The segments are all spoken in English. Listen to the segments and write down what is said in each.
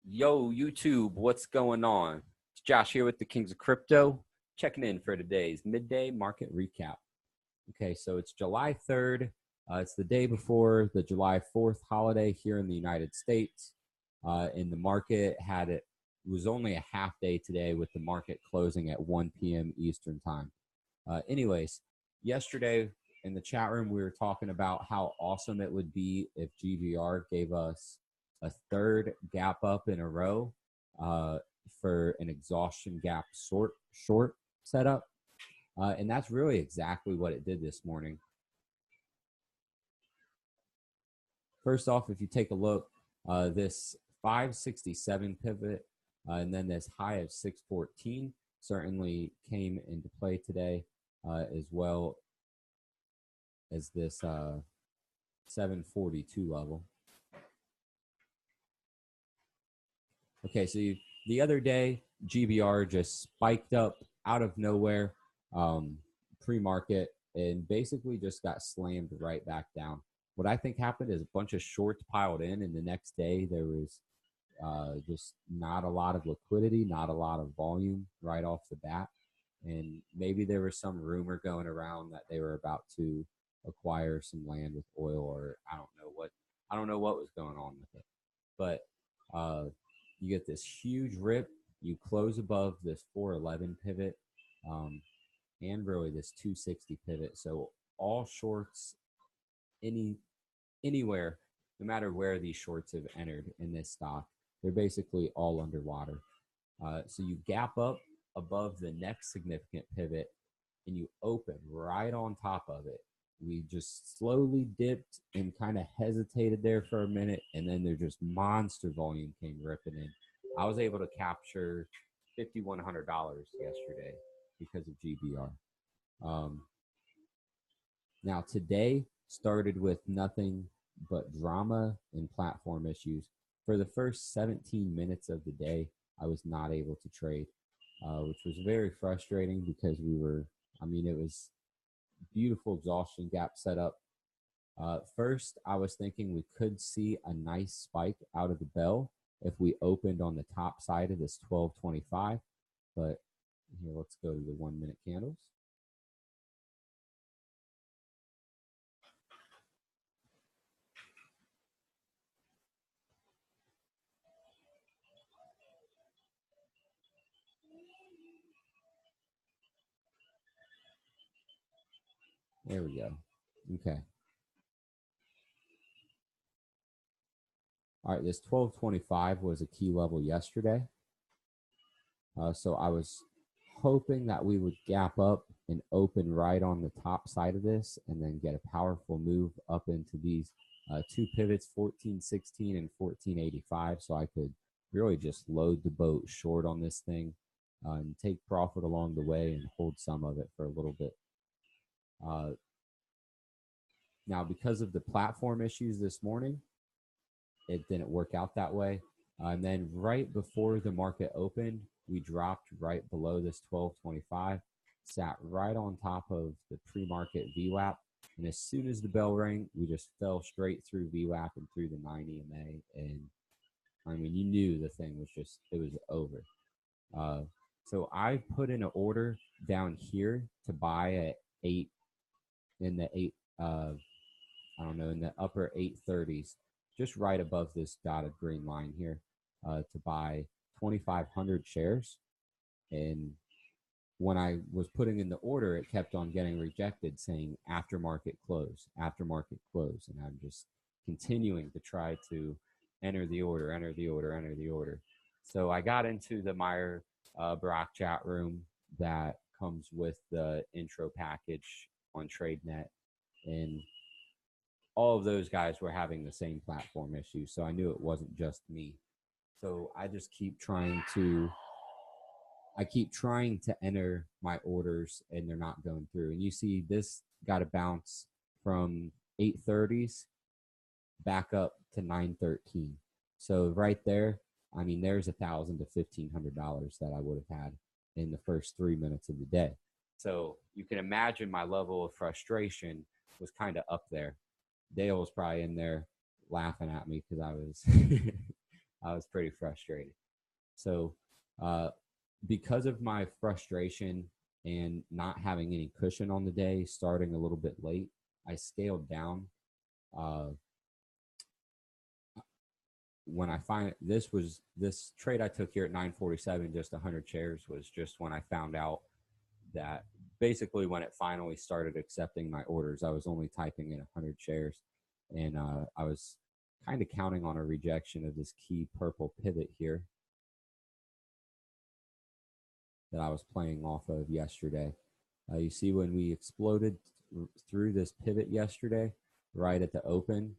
Yo, YouTube, what's going on? It's Josh here with the Kings of Crypto, checking in for today's midday market recap. Okay, so it's July 3rd. It's the day before the July 4th holiday here in the United States. And the market was only a half day today with the market closing at 1 p.m. Eastern time. Anyways, yesterday in the chat room, we were talking about how awesome it would be if GBR gave us a third gap up in a row for an exhaustion gap short setup. And that's really exactly what it did this morning. First off, if you take a look, this 567 pivot and then this high of 614 certainly came into play today, as well as this 742 level. Okay, so the other day, GBR just spiked up out of nowhere pre-market and basically just got slammed right back down. What I think happened is a bunch of shorts piled in, and the next day there was just not a lot of liquidity, not a lot of volume right off the bat. And maybe there was some rumor going around that they were about to acquire some land with oil, or I don't know what was going on with it. But you get this huge rip, you close above this 411 pivot, and really this 260 pivot. So all shorts, anywhere, no matter where these shorts have entered in this stock, they're basically all underwater. So you gap up above the next significant pivot and you open right on top of it. We just slowly dipped and kind of hesitated there for a minute, and then there just monster volume came ripping in. I was able to capture $5,100 yesterday because of GBR. Now today started with nothing but drama and platform issues. For the first 17 minutes of the day, I was not able to trade, which was very frustrating because it was beautiful exhaustion gap setup. First, I was thinking we could see a nice spike out of the bell if we opened on the top side of this 1225. But here, let's go to the 1 minute candles. There we go. Okay. All right, this 1225 was a key level yesterday. So I was hoping that we would gap up and open right on the top side of this and then get a powerful move up into these two pivots, 1416 and 1485. So I could really just load the boat short on this thing and take profit along the way and hold some of it for a little bit. Now, because of the platform issues this morning, it didn't work out that way. And then right before the market opened, we dropped right below this 1225, sat right on top of the pre-market VWAP. And as soon as the bell rang, we just fell straight through VWAP and through the 9 EMA. And I mean, you knew the thing was it was over. So I put in an order down here to buy at in the upper 830s, just right above this dotted green line here, to buy 2,500 shares. And when I was putting in the order, it kept on getting rejected, saying aftermarket close. And I'm just continuing to try to enter the order. So I got into the Meyer Barack chat room that comes with the intro package on TradeNet, and all of those guys were having the same platform issue. So I knew it wasn't just me. So I just keep trying to enter my orders, and they're not going through. And you see this got a bounce from 830s back up to 913. So right there, I mean, there's $1,000 to $1,500 that I would have had in the first 3 minutes of the day. So you can imagine my level of frustration was kind of up there. Dale was probably in there laughing at me because I was I was pretty frustrated. So, uh, because of my frustration and not having any cushion on the day, starting a little bit late, I scaled down. Uh, when I find this trade I took here at 947, just 100 shares, was just when I found out that basically when it finally started accepting my orders, I was only typing in 100 shares, and I was kind of counting on a rejection of this key purple pivot here that I was playing off of yesterday. You see when we exploded through this pivot yesterday, right at the open,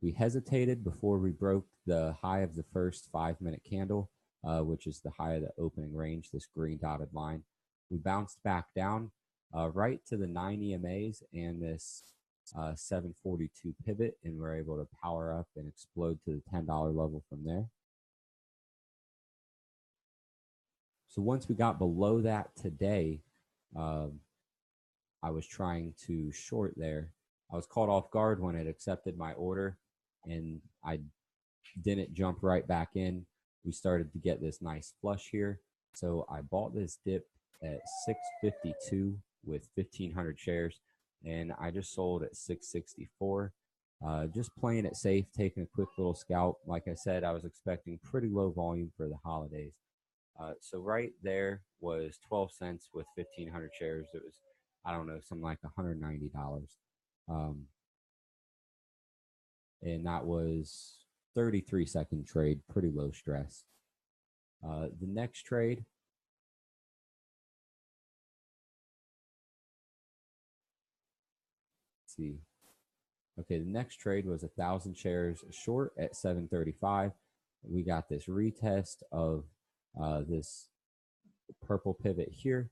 we hesitated before we broke the high of the first 5-minute candle, which is the high of the opening range, this green dotted line. We bounced back down right to the 9 EMAs and this 742 pivot, and we're able to power up and explode to the $10 level from there. So once we got below that today, I was trying to short there. I was caught off guard when it accepted my order, and I didn't jump right back in. We started to get this nice flush here. So I bought this dip at 652 with 1,500 shares, and I just sold at 664. Just playing it safe, taking a quick little scalp. Like I said, I was expecting pretty low volume for the holidays. So right there was 12 cents with 1,500 shares. It was, I don't know, something like $190. And that was 33-second trade, pretty low stress. The next trade, let's see. Okay, the next trade was 1,000 shares short at 735. We got this retest of this purple pivot here.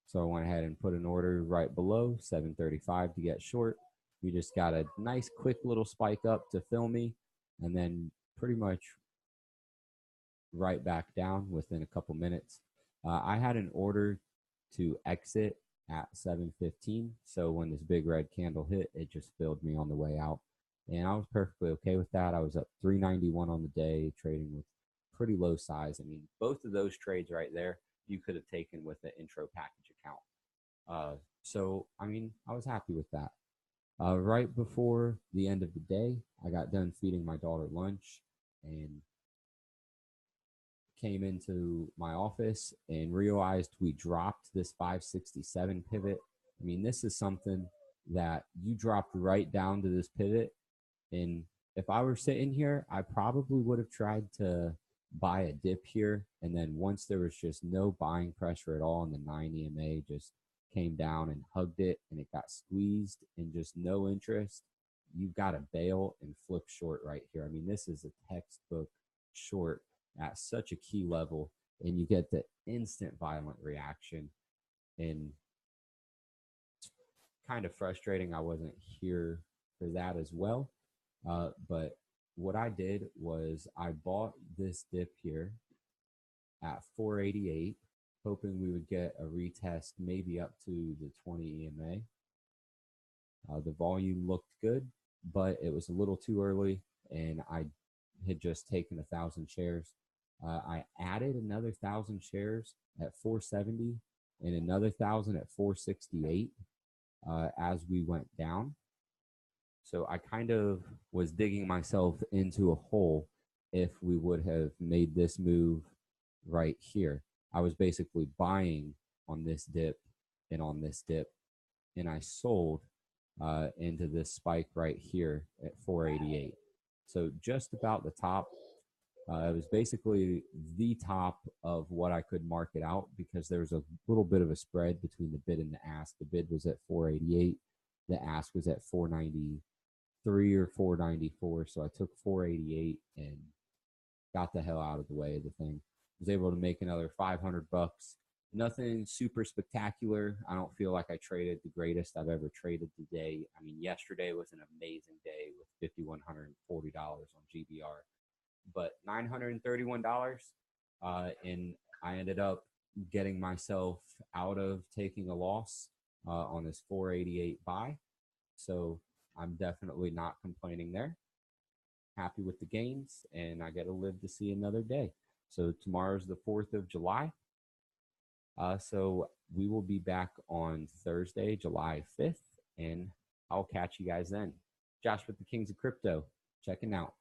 So I went ahead and put an order right below 735 to get short. We just got a nice quick little spike up to fill me, and then pretty much right back down within a couple minutes. I had an order to exit at 7:15, so when this big red candle hit, it just filled me on the way out, and I was perfectly okay with that. I was up 391 on the day, trading with pretty low size. I mean, both of those trades right there, you could have taken with the intro package account. So I mean, I was happy with that. Right before the end of the day, I got done feeding my daughter lunch and came into my office and realized we dropped this 567 pivot. I mean, this is something that you dropped right down to this pivot. And if I were sitting here, I probably would have tried to buy a dip here. And then once there was just no buying pressure at all, and the 9 EMA just came down and hugged it and it got squeezed and just no interest, you've got to bail and flip short right here. I mean, this is a textbook short at such a key level, and you get the instant violent reaction. And it's kind of frustrating I wasn't here for that as well. But what I did was I bought this dip here at 488, hoping we would get a retest maybe up to the 20 EMA. The volume looked good, but it was a little too early, and I had just taken 1,000 shares. I added another 1,000 shares at 470 and another 1,000 at 468 as we went down. So I kind of was digging myself into a hole if we would have made this move right here. I was basically buying on this dip and on this dip, and I sold into this spike right here at 488. So just about the top. It was basically the top of what I could market out because there was a little bit of a spread between the bid and the ask. The bid was at 488. The ask was at 493 or 494. So I took 488 and got the hell out of the way of the thing. Was able to make another $500. Nothing super spectacular. I don't feel like I traded the greatest I've ever traded today. I mean, yesterday was an amazing day with $5,140 on GBR. But $931, and I ended up getting myself out of taking a loss on this 488 buy. So I'm definitely not complaining there. happy with the gains, and I get to live to see another day. So tomorrow's the 4th of July. So we will be back on Thursday, July 5th, and I'll catch you guys then. Josh with the Kings of Crypto, checking out.